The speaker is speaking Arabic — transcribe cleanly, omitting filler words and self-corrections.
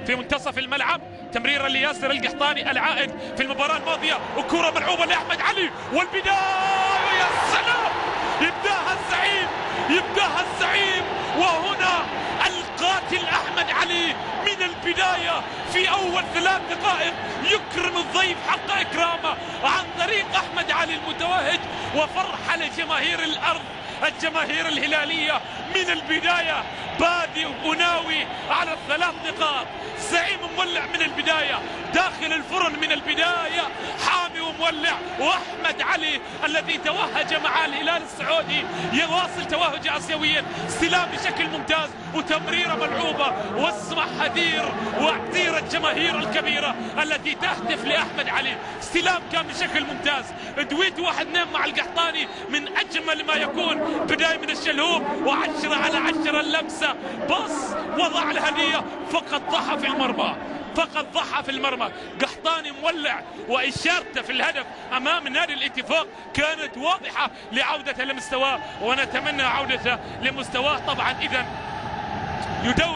في منتصف الملعب. تمريرة لياسر القحطاني العائد في المباراة الماضية، وكرة ملعوبة لأحمد علي، والبداية يا سلام، يبداها الزعيم، يبداها الزعيم. وهنا القاتل أحمد علي من البداية في أول 3 دقائق يكرم الضيف حق إكرامه عن طريق أحمد علي المتوهج، وفرحة لجماهير الأرض، الجماهير الهلالية من البداية. بادئ وناوي على ال3 نقاط، زعيم مولع من البداية، داخل الفرن من البداية، حامي ومولع. وأحمد علي الذي توهج مع الهلال السعودي يواصل توهج آسيويا، استلام بشكل ممتاز وتمريرة ملعوبة، واسمع هدير وعتير الجماهير الكبيرة التي تهتف لأحمد علي. استلام كان بشكل ممتاز، دويت 1-2 مع القحطاني من أجمل ما يكون، بداية من الشلهوب، و10 على 10 اللمسة، بص وضع الهدية، فقط ضحى في المرمى، فقط ضحى في المرمى. قحطاني مولع، وإشارته في الهدف أمام نادي الاتفاق كانت واضحة لعودته لمستواه، ونتمنى عودته لمستواه طبعا. إذن يدور